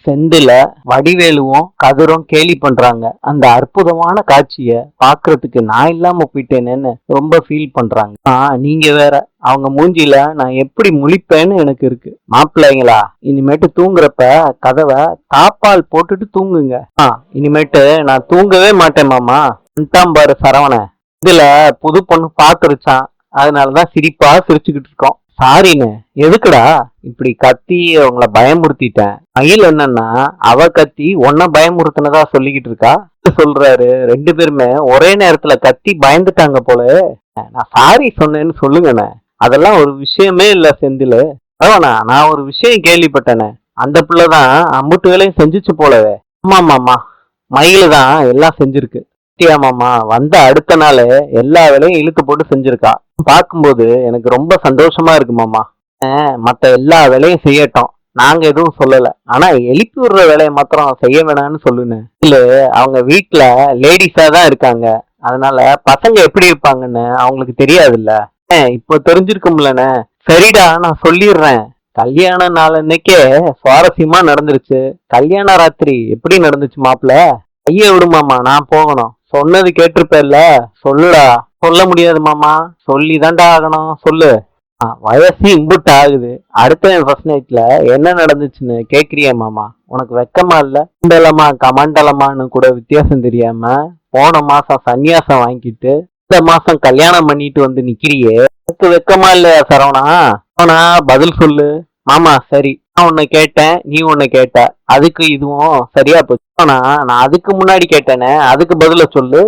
செந்தில வடிவேலுவும் கதிரும் கேலி பண்றாங்க. அந்த அற்புதமான காட்சிய பாக்குறதுக்கு நான் இல்லாம போயிட்டேனேன்னு ரொம்ப ஃபீல் பண்றாங்க. நீங்க வேற அவங்க மூஞ்சில நான் எப்படி முழிப்பேன்னு எனக்கு இருக்கு. மாப்பிள்ளைங்களா, இனிமேட்டு தூங்குறப்ப கதவை தாப்பால் போட்டுட்டு தூங்குங்க. இனிமேட்டு நான் தூங்கவே மாட்டேன் மாமா. பாரு சரவண, இதுல புது பொண்ணு பாத்துருச்சான், அதனாலதான் சிரிப்பா சிரிச்சுக்கிட்டு இருக்கோம். சாரின்னு. எதுக்குடா இப்படி கத்தி அவங்கள பயமுறுத்திட்டேன்? மயில் என்னன்னா அவ கத்தி உன்ன பயமுறுத்தினதா சொல்லிக்கிட்டு இருக்கா சொல்றாரு. ரெண்டு பேருமே ஒரே நேரத்துல கத்தி பயந்துட்டாங்க போல. நான் சாரி சொன்னேன்னு சொல்லுங்கண்ணே. அதெல்லாம் ஒரு விஷயமே இல்ல செந்தில். அதானா நான் ஒரு விஷயம் கேள்விப்பட்டேனே, அந்த பிள்ளைதான் அம்புட்டு வேலையும் செஞ்சுச்சு போலவே. ஆமாமாமா, மயிலு தான் எல்லாம் செஞ்சிருக்கு. மாமா வந்த அடுத்த நாள் எல்லா வேலையும் இழுத்து போட்டு செஞ்சிருக்கா. பார்க்கும்போது எனக்கு ரொம்ப சந்தோஷமா இருக்கு மாமா. மத்த எல்லா வேலையும் செய்யட்டும், நாங்க எதுவும் சொல்லல. ஆனா எழுப்பி விடுற வேலையை மாத்திரம் செய்ய வேணாம்னு சொல்லுன்னு. இல்ல, அவங்க வீட்டுல லேடிஸா தான் இருக்காங்க, அதனால பசங்க எப்படி இருப்பாங்கன்னு அவங்களுக்கு தெரியாதுல்ல. இப்ப தெரிஞ்சிருக்கும்லண்ணே. சரிடா, நான் சொல்லிடுறேன். கல்யாண நாள் அன்னைக்கே சுவாரஸ்யமா நடந்துருச்சு. கல்யாண ராத்திரி எப்படி நடந்துச்சு மாப்பிள்ள? ஐய விடுமாமா, நான் போகணும். சொன்னது கேட்டிருப்பேல்ல, சொல்லுடா. சொல்ல முடியாது மாமா, சொல்லிதான்டா ஆகணும். சொல்லு. வயசு இம்புட்டு ஆகுது, அடுத்த ஃபர்ஸ்ட் நைட்ல என்ன நடந்துச்சுன்னு கேக்குறியா மாமா? உனக்கு வெக்கமா இல்ல? குண்டலமா கமண்டலமான்னு கூட வித்தியாசம் தெரியாம போன மாசம் சன்னியாசம் வாங்கிட்டு இந்த மாசம் கல்யாணம் பண்ணிட்டு வந்து நிக்கிறியே, உனக்கு வெக்கமா இல்லையா சரவணா? ஆனா பதில் சொல்லு மாமா. சரி, நான் உன்னை கேட்டேன், நீ உன்னை கேட்ட, அதுக்கு இதுவும் சரியா போச்சு. ஆனா நான் அதுக்கு முன்னாடி கேட்டேனே, அதுக்கு பதில சொல்லு.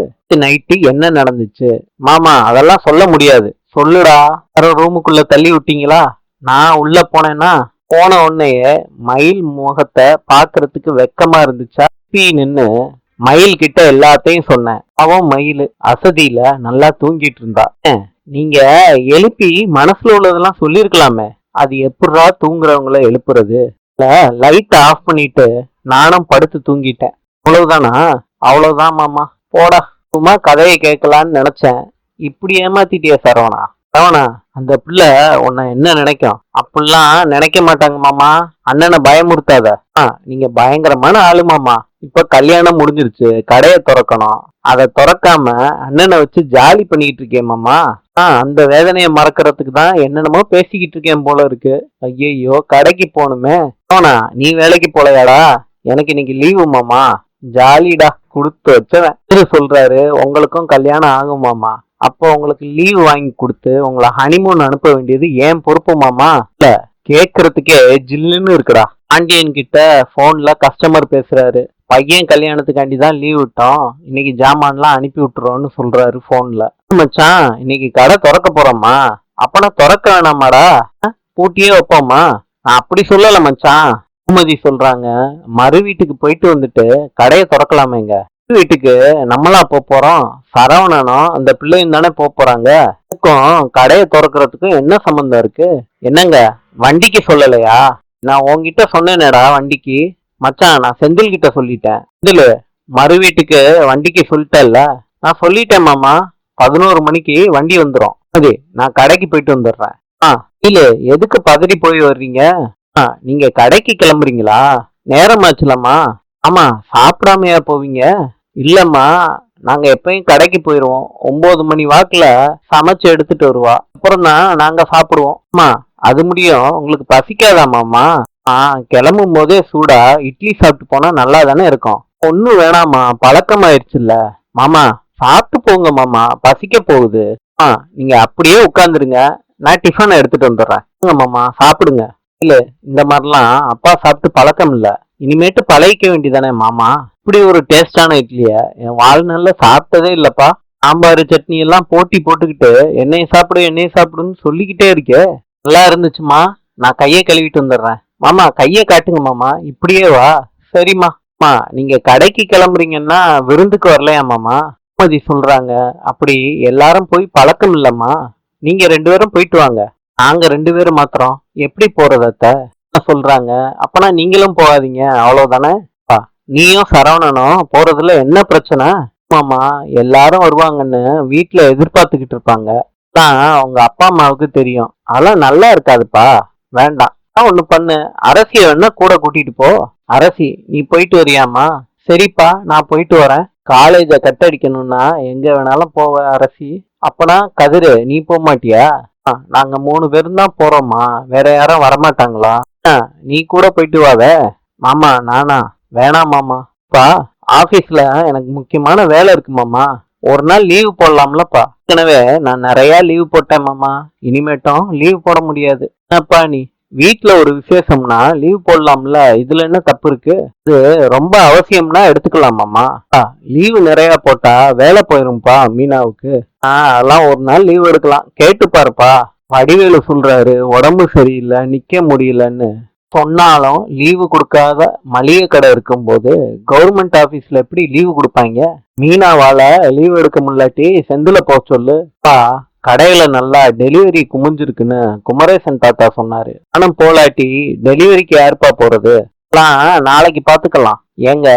நைட்டு என்ன நடந்துச்சு மாமா? அதெல்லாம் சொல்ல முடியாது. சொல்லுடா. வேற ரூமுக்குள்ள தள்ளி விட்டீங்களா? நான் உள்ள போனேன்னா போன உடனேயே மயில் முகத்தை பாக்குறதுக்கு வெக்கமா இருந்துச்சா? நின்னு மயில் கிட்ட எல்லாத்தையும் சொன்னேன். அவன் மயில் அசதியில நல்லா தூங்கிட்டு இருந்தா. நீங்க எழுப்பி மனசுல உள்ளதெல்லாம் சொல்லிருக்கலாமே. அது எப்படா தூங்குறவங்கள எழுப்புறது? லைட் ஆஃப் பண்ணிட்டு நானும் படுத்து தூங்கிட்டேன். அவ்வளவுதானா? அவ்வளவுதான் மாமா. போடா, சும்மா கதையை கேட்கலான்னு நினைச்சேன், இப்படி ஏமாத்திட்டிய சரவணா. சரவணா, அந்த பிள்ளை உன்னை என்ன நினைக்கும்? அப்படிலாம் நினைக்க மாட்டாங்க மாமா. அண்ணனை பயமுறுத்தாத. நீங்க பயங்கரமான ஆளு மாமா. இப்ப கல்யாணம் முடிஞ்சிருச்சு, கடையை திறக்கணும். அதை திறக்காம அண்ணனை வச்சு ஜாலி பண்ணிக்கிட்டு இருக்கேன் மாமா. அந்த வேதனையை மறக்கிறதுக்கு தான் என்னென்னமோ பேசிக்கிட்டு இருக்கேன் போல இருக்கு. ஐயோ, கடைக்கு போகணுமே. போனா நீ வேலைக்கு போலையாடா? எனக்கு இன்னைக்கு லீவு மாமா. ஜாலிடா, கொடுத்து வச்சவன் சொல்றாரு. உங்களுக்கும் கல்யாணம் ஆகும் மாமா. அப்போ உங்களுக்கு லீவ் வாங்கி கொடுத்து உங்களை ஹனிமூன் அனுப்ப வேண்டியது ஏன் பொறுப்பு மாமா. இல்ல, கேக்குறதுக்கே ஜில்லுன்னு இருக்குடா. பாண்டியன் கிட்ட போன்ல கஸ்டமர் பேசுறாரு. பையன் கல்யாணத்துக்காண்டி தான் லீவ் விட்டோம், இன்னைக்கு ஜாமான்லாம் அனுப்பி விட்டுறோம்னு சொல்றாரு போன்ல. மச்சான், இன்னைக்கு கடை திறக்க போறோமா? அப்பனா திறக்க வேணாமாடா, பூட்டியே வைப்போமா? நான் அப்படி சொல்லல மச்சான். பூமதி சொல்றாங்க, மறு வீட்டுக்கு போயிட்டு வந்துட்டு கடையை திறக்கலாமேங்க. வீட்டுக்கு நம்மளா போறோம்? சரவணனும் அந்த பிள்ளையும் தானே போறாங்க. கடையை திறக்கிறதுக்கும் என்ன சம்பந்தம் இருக்கு? என்னங்க, வண்டிக்கு சொல்லலையா? நான் உன்கிட்ட சொன்னேனேடா வண்டிக்கு. மச்சான், நான் செந்தில் கிட்ட சொல்லிட்டேன். செந்தில், மறு வீட்டுக்கு வண்டிக்கு சொல்லிட்டேல்ல? நான் சொல்லிட்டேன் மாமா. 11 மணிக்கு வண்டி வந்துடும். அது நான் கடைக்கு போயிட்டு வந்துடுறேன். இல்ல, எதுக்கு பதறி போய் வர்றீங்க? நீங்க கடைக்கு கிளம்புறீங்களா? நேரமாச்சுலம்மா. ஆமா, சாப்பிடாமையா போவீங்க? இல்லம்மா, நாங்க எப்பயும் கடைக்கு போயிருவோம். 9 மணி வாக்குல சமைச்சு எடுத்துட்டு வருவா, அப்புறம் தான் நாங்க சாப்பிடுவோம். அம்மா, அது முடியும், உங்களுக்கு பசிக்காதாமாம்மா? கிளம்பும் போதே சூடா இட்லி சாப்பிட்டு போனா நல்லா தானே இருக்கும். ஒன்னும் வேணாமா, பழக்கமாயிருச்சுல்ல. மாமா, சாப்பிட்டு போங்க மாமா, பசிக்க போகுது. நீங்க அப்படியே உட்காந்துருங்க, நான் டிஃபன் எடுத்துட்டு வந்துடுறேன். மாமா, சாப்பிடுங்க. இல்ல, இந்த மாதிரிலாம் அப்பா சாப்பிட்டு பழக்கம் இல்ல, இனிமேட்டு பழகிக்க வேண்டியதானே மாமா. இப்படி ஒரு டேஸ்டான இட்லிய என் வாழ்நாள்ல சாப்பிட்டதே இல்லப்பா. சாம்பார் சட்னி எல்லாம் போட்டி போட்டுக்கிட்டு என்னைய சாப்பிடு என்னைய சாப்பிடுன்னு சொல்லிக்கிட்டே இருக்கே. நல்லா இருந்துச்சுமா, நான் கையை கழுவிட்டு வந்துடுறேன். மாமா, கையை காட்டுங்க மாமா. இப்படியே வா. சரிம்மா. நீங்க கடைக்கு கிளம்புறீங்கன்னா விருந்துக்கு வரலையா மாமா? பூமதி சொல்றாங்க, அப்படி எல்லாரும் போய் பழக்கம் இல்லம்மா. நீங்க 2 பேரும் போயிட்டு வாங்க, நாங்க 2 பேரும் மாத்திரம் எப்படி போறத சொல்றாங்க. அப்பனா நீங்களும் போகாதீங்க, அவ்வளவுதானே? நீயும் சரவணனும் போறதுல என்ன பிரச்சனை? மாமா, எல்லாரும் வருவாங்கன்னு வீட்டுல எதிர்பார்த்துக்கிட்டு இருப்பாங்க. உங்க அப்பா அம்மாவுக்கு தெரியும், அதெல்லாம் நல்லா இருக்காதுப்பா. வேண்டாம். ஒண்ணு பண்ணு, அரசிய வேணா கூட கூட்டிட்டு போ. அரசி, நீ போயிட்டு வரியாமா? சரிப்பா, நான் போயிட்டு வரேன். காலேஜ கட் அடிக்கணும்னா எங்க வேணாலும் போவ அரசி. அப்பனா கதிரு, நீ போக மாட்டியா? நாங்க 3 பேரும் தான் போறோம்மா, வேற யாரும் வரமாட்டாங்களா? நீ கூட போயிட்டு வாவ. மாமா, நானா? வேணாம் மாமா. பா, ஆபீஸ்ல எனக்கு முக்கியமான வேலை இருக்கு மாமா. ஒரு நாள் லீவு போடலாம்லப்பா. ஏற்கனவே நான் நிறைய லீவு போட்டேன் மாமா, இனிமேட்டும் லீவு போட முடியாது. என்னப்பா நீ, வீட்டுல ஒரு விசேஷம்னா லீவ் போடலாம்ல, இதுல என்ன தப்பு இருக்கு? இது ரொம்ப அவசியம்னா எடுத்துக்கலாமாமா. லீவு நிறைய போட்டா வேலை போயிரும்பா மீனாவுக்கு. அதெல்லாம் ஒரு நாள் லீவ் எடுக்கலாம், கேட்டு பாருப்பா. வடிவேலு சொல்றாரு, உடம்பு சரியில்லை நிக்க முடியலன்னு. சொன்னாலும் லீவு கொடுக்காத மளிகை கடை இருக்கும்போது கவர்மெண்ட் ஆபீஸ்ல எப்படி லீவு கொடுப்பாங்க? மீனாவால லீவ் எடுக்க முடியாட்டி செந்தில போக சொல்லு. கடையில நல்லா டெலிவரி குமிஞ்சிருக்குன்னு குமரேசன் தாத்தா சொன்னாரு. ஆனா போலாட்டி டெலிவரிக்கு யாருப்பா போறது? நாளைக்கு பாத்துக்கலாம். ஏங்க,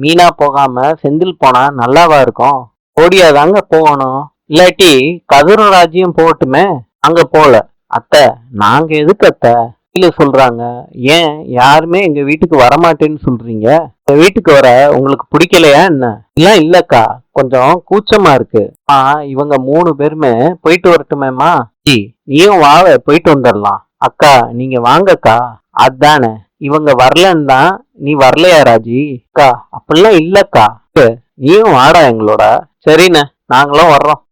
மீனா போகாம செந்தில் போனா நல்லாவா இருக்கும்? ஓடியாதாங்க போகணும். இல்லாட்டி கதிரும் ராஜ்யம் போகட்டுமே. அங்க போல. அத்தை, நாங்க எதுக்கு அத்தை இல்ல சொல்றாங்க? ஏன் யாருமே எங்க வீட்டுக்கு வரமாட்டேன்னு சொல்றீங்க? எங்க வீட்டுக்கு வர உங்களுக்கு பிடிக்கலையா என்ன? இல்லக்கா, கொஞ்சம் கூச்சமா இருக்கு. இவங்க 3 பேருமே போயிட்டு வரட்டுமேமா. நீயும் வாவ, போயிட்டு வந்துடலாம். அக்கா, நீங்க வாங்கக்கா. அதானே, இவங்க வரலன்னு தான் நீ வரலையா ராஜி? அக்கா, அப்படிலாம் இல்லக்கா. நீயும் வாடா எங்களோட. சரிண்ணே, நாங்களும் வர்றோம்.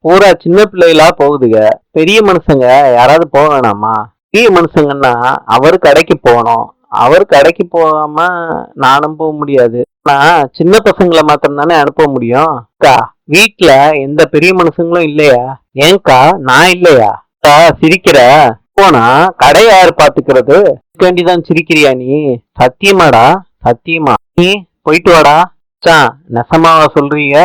பூரா சின்ன பிள்ளைகளா போகுதுங்க, பெரிய மனுஷங்க யாராவது போக வேணாமா? பெரிய மனுஷங்கன்னா அவரு கடைக்கு போகணும். அவரு கடைக்கு போகாம நானும் போக முடியாது. நான் சின்ன பசங்களை மாத்திரம் தானே அனுப்ப முடியும். அக்கா, வீட்டுல எந்த பெரிய மனுஷங்களும் இல்லையா? ஏன்கா, நான் இல்லையா? சிரிக்கிற? போனா கடை யாரு பாத்துக்கிறது? வேண்டிதான் சிரிக்கிறியா நீ? சத்தியமாடா? சத்தியமா? நீ போயிட்டு வாடா. நெசமாவா சொல்றீங்க?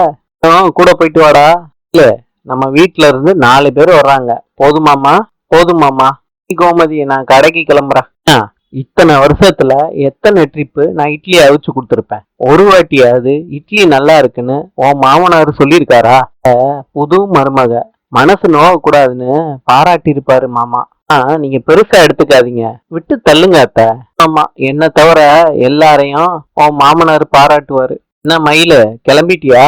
கூட போயிட்டு வாடா. இல்ல, நம்ம வீட்டுல இருந்து 4 பேர் வர்றாங்க. போதுமாமா? போதுமாமா. கோமதி, நான் கடைக்கு கிளம்புறேன். இத்தனை வருஷத்துல எத்தனை ட்ரிப்பு நான் இட்லி அவிச்சு கொடுத்துருப்பேன். ஒரு வாட்டியாவது இட்லி நல்லா இருக்குன்னு உன் மாமனாரு சொல்லியிருக்காரா? புது மருமக மனசு நோக கூடாதுன்னு பாராட்டி இருப்பாரு மாமா. நீங்க பெருசா எடுத்துக்காதீங்க, விட்டு தள்ளுங்க அத்தை. ஆமா, என்ன தவிர எல்லாரையும் உன் மாமனாரு பாராட்டுவாரு. என்ன மயிலு, கிளம்பிட்டியா?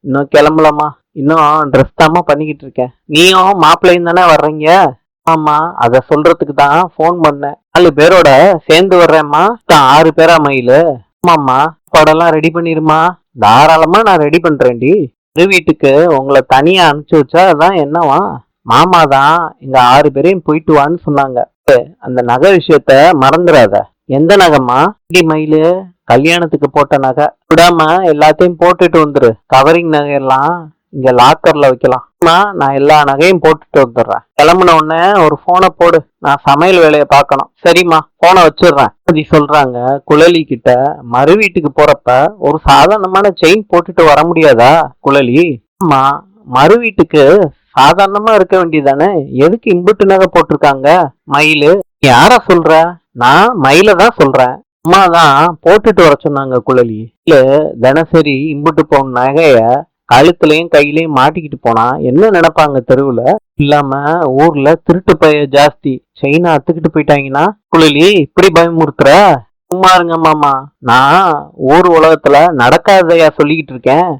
இன்னும் கிளம்பலாமா, இன்னும் ட்ரெஸ் தாமா பண்ணிக்கிட்டு இருக்கேன். நீயும் மாப்பிள்ளையும் தானே வர்றீங்க? ஆமா, அத சொல்றதுக்கு தான் போன் பண்ணேன். 4 பேரோட சேர்ந்து வர்றேம்மா. 6 பேரா மயிலு? ஆமாம்மா. படம்லாம் ரெடி பண்ணிருமா? தாராளமா நான் ரெடி பண்றேன்டி. வீட்டுக்கு உங்களை தனியா அனுப்பிச்சு வச்சா அதான் என்னவா? மாமா தான் எங்க 6 பேரையும் போயிட்டு வான்னு சொன்னாங்க. அந்த நகை விஷயத்த மறந்துடாத. எந்த நகைம்மா? மயிலு, கல்யாணத்துக்கு போட்ட நகை. விடாம எல்லாத்தையும் போட்டுட்டு வந்துரு. கவரிங் நகையெல்லாம் இங்க லாக்கர்ல வைக்கலாம். நான் எல்லா நகையும் போட்டுட்டு வந்துடுறேன். கிளம்புன உடனே ஒரு போனை போடு, நான் சமையல் வேலையை பார்க்கணும். சரிம்மா, போனை வச்சிடுறேன். சொல்றாங்க குழலி கிட்ட, மறு வீட்டுக்கு போறப்ப ஒரு சாதாரணமான செயின் போட்டுட்டு வர முடியாதா குழலி? ஆமா, மறு வீட்டுக்கு சாதாரணமா இருக்க வேண்டியதானே, எதுக்கு இம்புட்டு நகை போட்டிருக்காங்க? மயிலு, யார சொல்ற? நான் மயில தான் சொல்றேன். அம்மா தான் போட்டுட்டு வர சொன்னாங்க குழலி. இல்ல, தினசரி இம்புட்டு போன நகைய கழுத்துலயும் கையிலயும் மாட்டிக்கிட்டு போனா என்ன நினைப்பாங்க தெருவுல? இல்லாம ஊர்ல திருட்டு பைய ஜாஸ்தி, செயினா அத்துக்கிட்டு போயிட்டாங்கன்னா குழலி இப்படி பயமுறுத்துற? சும்மா இருங்க மாமா, நான் ஊர் உலகத்துல நடக்காதையா சொல்லிக்கிட்டு இருக்கேன்.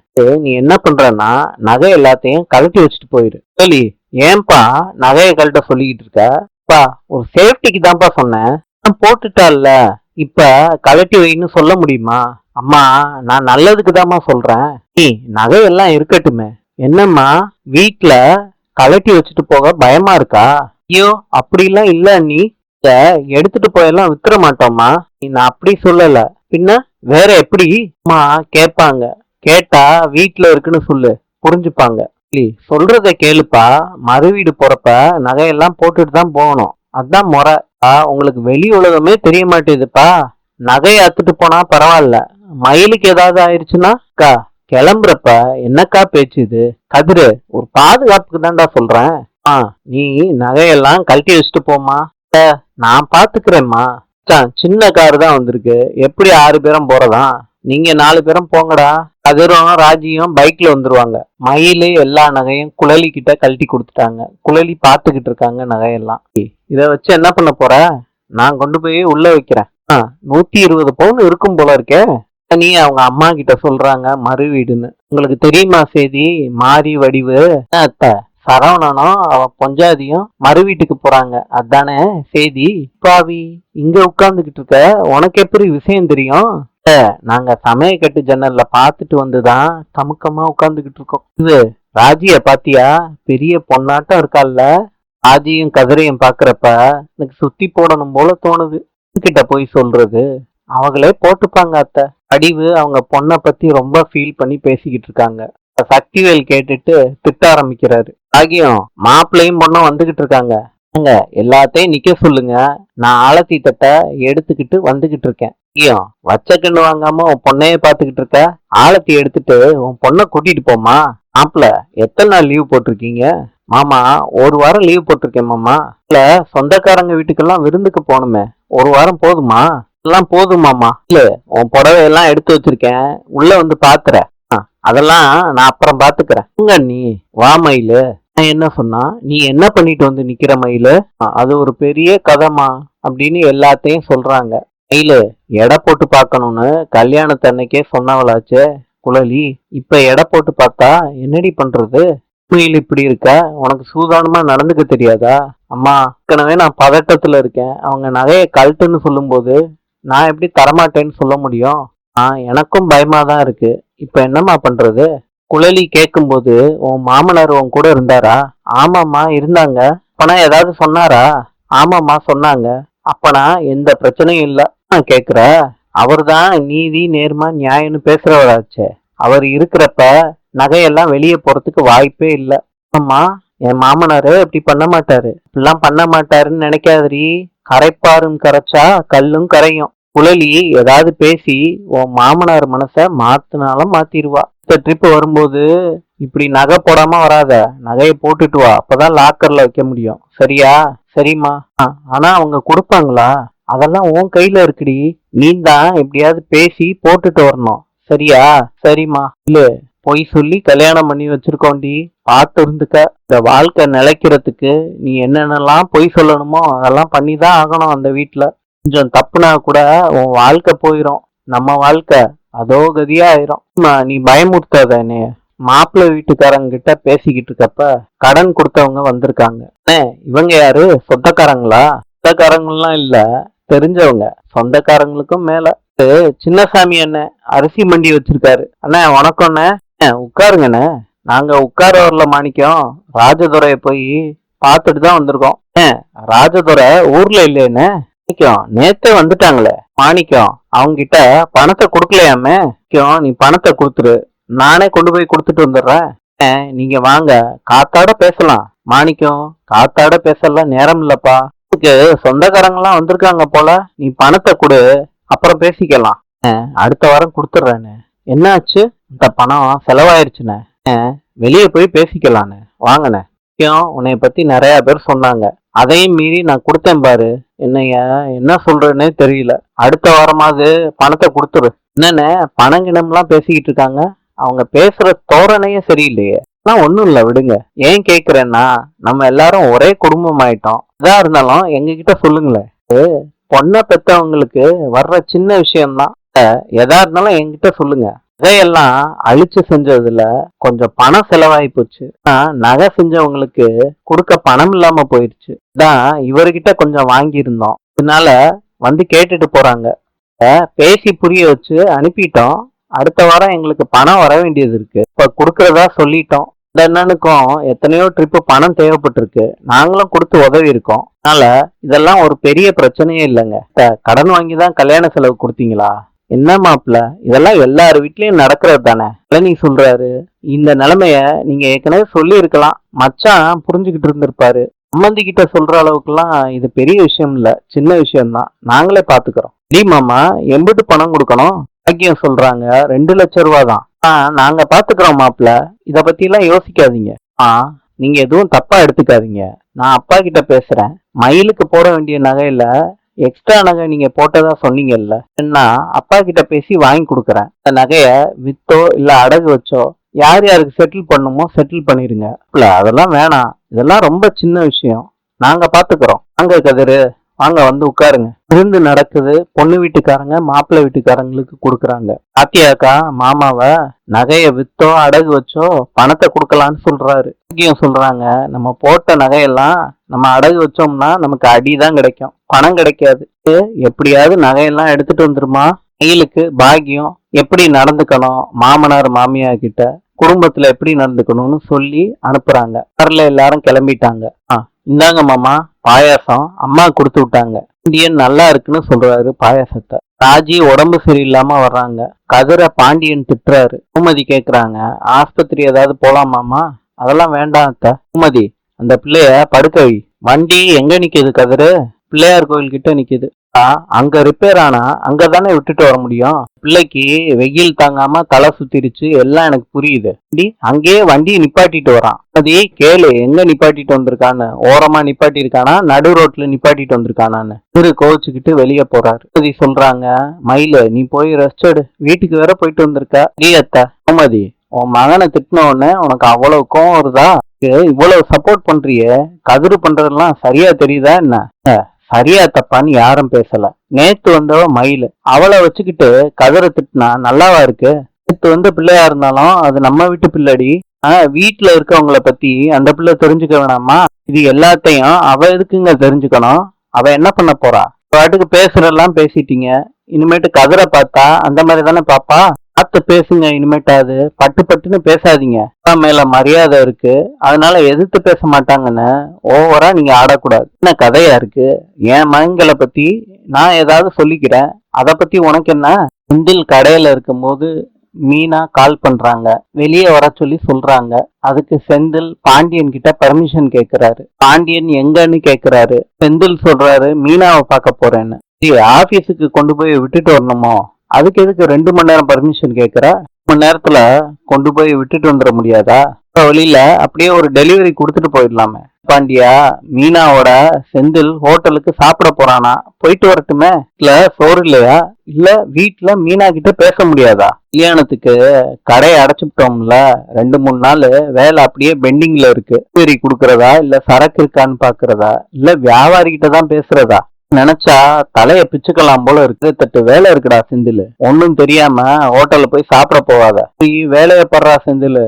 நீ என்ன பண்றன்னா நகை எல்லாத்தையும் கழட்டி வச்சுட்டு போயிரு. குழலி, ஏன்பா நகைய கழட்ட சொல்லிக்கிட்டு இருக்க? ஒரு சேஃப்டிக்கு தான்ப்பா சொன்னேன். போட்டுட்டால, இப்ப கழட்டி வைன்னு சொல்ல முடியுமா? அம்மா, நான் நல்லதுக்கு தாம்மா சொல்றேன். நீ நகையெல்லாம் இருக்கட்டுமே. என்னம்மா, வீட்டுல கழட்டி வச்சுட்டு போக பயமா இருக்கா? ஐயோ, அப்படிலாம் இல்ல. நீ எடுத்துட்டு போயெல்லாம் வித்துற மாட்டோம்மா. நான் அப்படி சொல்லல, பின்ன வேற எப்படி? அம்மா கேட்பாங்க, கேட்டா வீட்டுல இருக்குன்னு சொல்லு, புரிஞ்சுப்பாங்க. சொல்றத கேளுப்பா. மறு வீடு போறப்ப நகையெல்லாம் போட்டுட்டு தான் போகணும், அதான் முறை. உங்களுக்கு வெளி உலகமே தெரிய மாட்டேதுப்பா. நகையை அத்துட்டு போனா பரவாயில்ல, மயிலுக்கு ஏதாவது ஆயிடுச்சுன்னா கிளம்புறப்ப என்னக்கா பேச்சு இது? கதிரு, ஒரு பாதுகாப்புக்கு தான்டா சொல்றேன். நீ நகையெல்லாம் கழட்டி வச்சுட்டு போமா. நான் பாத்துக்கிறேம்மா. சின்ன காரு தான் வந்திருக்கு, எப்படி 6 பேரும் போறதா? நீங்க 4 பேரும் போங்கடா. கதிரும் ராஜியும் பைக்ல வந்துருவாங்க. மயிலு எல்லா நகையும் குழலி கிட்ட கழட்டி கொடுத்துட்டாங்க. குழலி பாத்துக்கிட்டு இருக்காங்க நகையெல்லாம். இத வச்சு என்ன பண்ண போற? நான் கொண்டு போய் உள்ள வைக்கிறேன். 120 பவுன் இருக்கும் போல இருக்கே. நீ அவங்க அம்மா கிட்ட சொல்றாங்க மறு வீடுன்னு. உங்களுக்கு தெரியுமா செய்தி? மாறி வடிவு அத்தை சரவணனும் அவ பொஞ்சாதியும் மறு வீட்டுக்கு போறாங்க. அதானே செய்தி? பாவி, இங்க உட்கார்ந்துகிட்டு இருக்க, உனக்கு எப்படி விஷயம் தெரியும்? நாங்க சமயக்கட்டு ஜன்னல்ல பாத்துட்டு வந்துதான் தமுக்கமா உட்கார்ந்துகிட்டு இருக்கோம். இது ராஜிய பாத்தியா? பெரிய பொண்ணாட்டம் இருக்கால்ல. ராஜியும் கதிரையும் பாக்குறப்ப எனக்கு சுத்தி போடணும் போல தோணுது. கிட்ட போய் சொல்றது, அவங்களே போட்டுப்பாங்க அத்தை. அடிவு அவங்க பொண்ணை பத்தி ரொம்ப ஃபீல் பண்ணி பேசிக்கிட்டு இருக்காங்க. சக்திவேல் கேட்டுட்டு திட்ட ஆரம்பிக்கிறாரு. ஆகியும் மாப்பிள்ளையும் பொண்ணும் வந்துகிட்டு இருக்காங்க. அங்க எல்லாத்தையும் நிக்க சொல்லுங்க, நான் ஆலத்தி தட்டை எடுத்துக்கிட்டு வந்துகிட்டு இருக்கேன். ஐயும் வச்ச கண்ணு வாங்காம உன் பொண்ணையே பாத்துக்கிட்டு இருக்க. ஆலத்தி எடுத்துட்டு உன் பொண்ணை கூட்டிட்டு போமா. மாப்பிள்ள எத்தனை நாள் லீவ் போட்டிருக்கீங்க? மாமா 1 வாரம் லீவ் போட்டிருக்கேன் மாமா. இல்ல சொந்தக்காரங்க வீட்டுக்கெல்லாம் விருந்துக்கு போகணுமே, 1 வாரம் போதுமா? எல்லாம் போதுமாமா. இல்ல உன் புடவை எல்லாம் எடுத்து வச்சிருக்கேன், உள்ள வந்து பாத்துற. அதெல்லாம் நான் அப்புறம் பாத்துக்கிறேன். நீ வா மயிலு. நான் என்ன சொன்னா, நீ என்ன பண்ணிட்டு வந்து நிக்கிற மயிலு? அது ஒரு பெரிய கதைமா அப்படின்னு எல்லாத்தையும் சொல்றாங்க. மயிலு எடை போட்டு பாக்கணும்னு கல்யாணத்தன்னைக்கே சொன்னவளாச்சே குழலி. இப்ப எடை போட்டு பார்த்தா என்னடி பண்றது? மயில் இப்படி இருக்க, உனக்கு சூதானமா நடந்துக்க தெரியாதா? அம்மா ஏற்கனவே நான் பதட்டத்துல இருக்கேன். அவங்க நகையை கழட்டுன்னு சொல்லும் போது நான் எப்படி தரமாட்டேன்னு சொல்ல முடியும்? எனக்கும் பயமாதான் இருக்கு. இப்ப என்னம்மா பண்றது? குழலி கேட்கும்போது, உன் மாமனார் உன் கூட இருந்தாரா? ஆமாம்மா இருந்தாங்க. அப்பனா ஏதாவது சொன்னாரா? ஆமாம்மா சொன்னாங்க. அப்பனா எந்த பிரச்சனையும் இல்ல. நான் கேக்குற, அவர்தான் நீதி நேர்மா நியாயம்னு பேசுறவராச்சே. அவர் இருக்கிறப்ப நகையெல்லாம் வெளியே போறதுக்கு வாய்ப்பே இல்ல. அம்மா என் மாமனாரு இப்படி பண்ண மாட்டாரு, இப்படிலாம் பண்ண மாட்டாருன்னு நினைக்காதரி. கரைப்பாரும் கரைச்சா கல்லும் கரையும். குழலி ஏதாவது பேசி உன் மாமனார் மனச மாத்தினாலும் மாத்திருவா. இந்த ட்ரிப் வரும்போது இப்படி நகை போடாம வராத, நகையை போட்டுட்டு வா, அப்பதான் லாக்கர்ல வைக்க முடியும். சரியா? சரிம்மா. ஆனா அவங்க கொடுப்பாங்களா? அதெல்லாம் உன் கையில இருக்குடி. நீ தான் எப்படியாவது பேசி போட்டுட்டு வரணும். சரியா? சரிம்மா. இல்ல பொய் சொல்லி கல்யாணம் பண்ணி வச்சிருக்கோண்டி, பார்த்து இருந்துக்க. இந்த வாழ்க்கை நிலைக்கிறதுக்கு நீ என்னென்னலாம் பொய் சொல்லணுமோ அதெல்லாம் பண்ணிதான் ஆகணும். அந்த வீட்டுல கொஞ்சம் தப்புனா கூட உன் வாழ்க்கை போயிரும். நம்ம வாழ்க்கை அதோ கதியா ஆயிரும். நீ பயமுறுத்தாத என்னைய. மாப்பிள்ளை வீட்டுக்காரங்க கிட்ட பேசிக்கிட்டு இருக்கப்ப கடன் கொடுத்தவங்க வந்திருக்காங்க. இவங்க யாரு? சொந்தக்காரங்களா? சொந்தக்காரங்கலாம் இல்ல, தெரிஞ்சவங்க. சொந்தக்காரங்களுக்கும் மேல. சின்னசாமி அண்ணன் அரிசி மண்டி வச்சிருக்காரு. அண்ணா வணக்கம்ண்ணே. உட்காருங்கண்ணே. நாங்க உட்கார வரல மாணிக்கம், ராஜதுரைய போய் பார்த்துட்டு தான் வந்திருக்கோம். ராஜதுரை ஊர்ல இல்லைன்னு நேத்தே வந்துட்டாங்களே. மாணிக்கம் அவங்க கிட்ட பணத்தை கொடுக்கலையாமே. நீ பணத்தை கொடுத்துரு, நானே கொண்டு போய் கொடுத்துட்டு வந்துடுறேன். நீங்க வாங்க, காத்தாட பேசலாம். மாணிக்கம் காத்தாட பேசலாம் நேரம் இல்லப்பா, சொந்தக்காரங்கெல்லாம் வந்திருக்காங்க போல. நீ பணத்தை கொடு, அப்புறம் பேசிக்கலாம். அடுத்த வாரம் கொடுத்துட்றேன்னு. என்னாச்சு? இந்த பணம் செலவாயிருச்சுண்ணே. வெளியே போய் பேசிக்கலான்னு வாங்கண்ணே. உன்னைய பத்தி நிறைய பேர் சொன்னாங்க, அதையும் மீறி நான் கொடுத்தேன் பாரு. என்னைய என்ன சொல்றேன்னே தெரியல. அடுத்த வாரமாவது பணத்தை கொடுத்துரு. என்னன்னு பணங்கிடம்லாம் பேசிக்கிட்டு இருக்காங்க. அவங்க பேசுற தோரணையே சரியில்லையே. நான் ஒண்ணும் இல்ல, விடுங்க. ஏன் கேக்குறேன்னா, நம்ம எல்லாரும் ஒரே குடும்பம் ஆயிட்டோம். எதா இருந்தாலும் எங்க கிட்ட சொல்லுங்களேன். பொண்ணை பெத்தவங்களுக்கு வர்ற சின்ன விஷயம்தான். எதா இருந்தாலும் என்கிட்ட சொல்லுங்க. நகையெல்லாம் அழிச்சு செஞ்சதுல கொஞ்சம் பணம் செலவாயி போச்சு. நகை செஞ்சவங்களுக்கு கொடுக்க பணம் இல்லாம போயிருச்சு. தான் இவர்கிட்ட கொஞ்சம் வாங்கி இருந்தோம். இதனால வந்து கேட்டுட்டு போறாங்க. பேசி புரிய வச்சு அனுப்பிட்டோம். அடுத்த வாரம் எங்களுக்கு பணம் வர வேண்டியது இருக்கு. இப்ப கொடுக்கறதா சொல்லிட்டோம். இந்த அண்ணனுக்கும் எத்தனையோ ட்ரிப்பு பணம் தேவைப்பட்டிருக்கு. நாங்களும் கொடுத்து உதவி இருக்கோம். அதனால இதெல்லாம் ஒரு பெரிய பிரச்சனையே இல்லைங்க. கடன் வாங்கிதான் கல்யாண செலவு கொடுத்தீங்களா? என்ன மாப்பிள்ள, இதெல்லாம் எல்லார் வீட்லயும் நடக்கிறது தானே. நீ சொல்றாரு. இந்த நிலைமைய நீங்க ஏற்கனவே சொல்லி இருக்கலாம். மச்சான் புரிஞ்சுக்கிட்டு இருந்திருப்பாரு. சம்மந்தி கிட்ட சொல்ற அளவுக்குலாம் இது பெரிய விஷயம் இல்ல, சின்ன விஷயம்தான். நாங்களே பாத்துக்கிறோம். நீ மாமா எம்பிட்டு பணம் கொடுக்கணும்? பாக்கியம் சொல்றாங்க 2 லட்சம் ரூபா தான். நாங்க பாத்துக்கிறோம் மாப்பிள்ள, இத பத்தி எல்லாம் யோசிக்காதீங்க. நீங்க எதுவும் தப்பா எடுத்துக்காதீங்க. நான் அப்பா கிட்ட பேசுறேன். மயிலுக்கு போட வேண்டிய நகையில எக்ஸ்ட்ரா நகை நீங்க போட்டதா சொன்னீங்கல்ல, என்ன அப்பா கிட்ட பேசி வாங்கி கொடுக்குறேன். அந்த நகைய வித்தோ இல்ல அடகு வச்சோ யார் யாருக்கு செட்டில் பண்ணுமோ செட்டில் பண்ணிருங்க. இல்ல அதெல்லாம் வேணாம், இதெல்லாம் ரொம்ப சின்ன விஷயம், நாங்க பாத்துக்கிறோம். அங்க கதிரு வாங்க வந்து உட்காருங்க. விருந்து நடக்குது. பொண்ணு வீட்டுக்காரங்க மாப்பிள்ளை வீட்டுக்காரங்களுக்கு கொடுக்குறாங்க. பாத்தியாக்கா மாமாவ நகைய வித்தோ அடகு வச்சோ பணத்தை கொடுக்கலான்னு சொல்றாரு. சொல்றாங்க நம்ம போட்ட நகையெல்லாம் நம்ம அடகு வச்சோம்னா நமக்கு அடிதான் கிடைக்கும், பணம் கிடைக்காது. எப்படியாவது நகையெல்லாம் எடுத்துட்டு வந்துருமா. கையிலுக்கு பாக்கியம் எப்படி நடந்துக்கணும், மாமனார் மாமியார் கிட்ட குடும்பத்துல எப்படி நடந்துக்கணும்னு சொல்லி அனுப்புறாங்க. கார்ல எல்லாரும் கிளம்பிட்டாங்க. இந்தாங்க மாமா பாயாசம் அம்மா கொடுத்து விட்டாங்க. பாண்டியன் நல்லா இருக்குன்னு சொல்றாரு பாயாசத்தை. ராஜி உடம்பு சரியில்லாம வர்றாங்க. கதிரை பாண்டியன் திட்டுறாரு. பூமதி கேக்குறாங்க, ஆஸ்பத்திரி ஏதாவது போலாமாமா? அதெல்லாம் வேண்டாம் அத்தை. பூமதி அந்த பிள்ளைய படுக்க வை. வண்டி எங்க நிக்குது கதிரு? பிள்ளையார் கோயில் கிட்ட நிக்குது. அங்க ரிப்பேர் ஆனா அங்கதானே விட்டுட்டு வர முடியும். பிள்ளைக்கு வெயில் தாங்காம தலை சுத்திருச்சு, எல்லாம் எனக்கு புரியுது. அங்கேயே வண்டியை நிப்பாட்டிட்டு வரான். அதே கேளு எங்க நிப்பாட்டிட்டு வந்திருக்கான்னு. ஓரமா நிப்பாட்டி இருக்கானா, நடு ரோட்ல நிப்பாட்டிட்டு வந்திருக்கானான்னு. திரு கோவிச்சுக்கிட்டு வெளியே போறாரு. சொல்றாங்க, மயிலு நீ போய் ரெஸ்ட் எடு, வீட்டுக்கு வேற போயிட்டு வந்திருக்க. அத்த கோமதி உன் மகனை திட்டின உடனே உனக்கு அவ்வளவு கோவம் வருதா? இவ்வளவு சப்போர்ட் பண்றிய, கதிரு பண்றதெல்லாம் சரியா தெரியுதா என்ன? சரியா தப்பான்னு யாரும் பேசல. நேத்து வந்தவ மயிலு, அவளை வச்சுக்கிட்டு கதிரை திட்டினா நல்லாவா இருக்கு? நேத்து வந்த பிள்ளையா இருந்தாலும் அது நம்ம வீட்டு பிள்ளடி. வீட்டுல இருக்கவங்கள பத்தி அந்த பிள்ளை தெரிஞ்சுக்க வேணாமா? இது எல்லாத்தையும் அவ எதுக்குங்க தெரிஞ்சுக்கணும்? அவ என்ன பண்ண போறா? பாட்டுக்கு பேசுறதெல்லாம் பேசிட்டீங்க, இனிமேட்டு கதிரை பார்த்தா அந்த மாதிரி தானே பாப்பா. பார்த்து பேசுங்க இனிமேட்டாது. பட்டு பட்டுன்னு பேசாதீங்க. மேல மரியாதை இருக்கு, அதனால எதிர்த்து பேச மாட்டாங்கன்னு ஓவரா நீங்க ஆடக்கூடாது. என்ன கதையா இருக்கு? என் மகன்களை பத்தி நான் ஏதாவது சொல்லிக்கிறேன், அத பத்தி உனக்கு என்ன? செந்தில் கடையில இருக்கும் போது மீனா கால் பண்றாங்க, வெளியே வர சொல்லி சொல்றாங்க. அதுக்கு செந்தில் பாண்டியன் கிட்ட பர்மிஷன் கேக்குறாரு. பாண்டியன் எங்கன்னு கேக்குறாரு. செந்தில் சொல்றாரு மீனாவை பார்க்க போறேன்னு. ஆபீஸுக்கு கொண்டு போய் விட்டுட்டு வரணுமோ? அதுக்கு எதுக்கு 2 மணி நேரம் பர்மிஷன் கேக்குற? 2 மணி நேரத்துல கொண்டு போய் விட்டுட்டு வந்துட முடியாதா? வழியில அப்படியே ஒரு டெலிவரி கொடுத்துட்டு போயிடலாமே. பாண்டியா, மீனாவோட செந்தில் ஹோட்டலுக்கு சாப்பிட போறானா, போயிட்டு வரட்டுமே. இல்ல சோறு இல்லையா? இல்ல வீட்டுல மீனா கிட்ட பேச முடியாதா? கல்யாணத்துக்கு கடையை அடைச்சுட்டோம்ல, 2-3 நாள் வேலை அப்படியே பெண்டிங்ல இருக்கு. டெலிவரி கொடுக்கறதா, இல்ல சரக்கு இருக்கான்னு பாக்குறதா, இல்ல வியாபாரி கிட்ட தான் பேசுறதா? நினைச்சா தலைய பிச்சுக்கலாம் போல இருக்கு. தட்டு வேலை இருக்குடா செந்தில், ஒன்னும் தெரியாம ஹோட்டல்ல போய் சாப்பிட போவாத. வேலையை படுறா செந்தில்.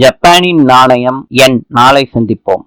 ஜப்பானின் நாணயம் எண். நாளை சந்திப்போம்.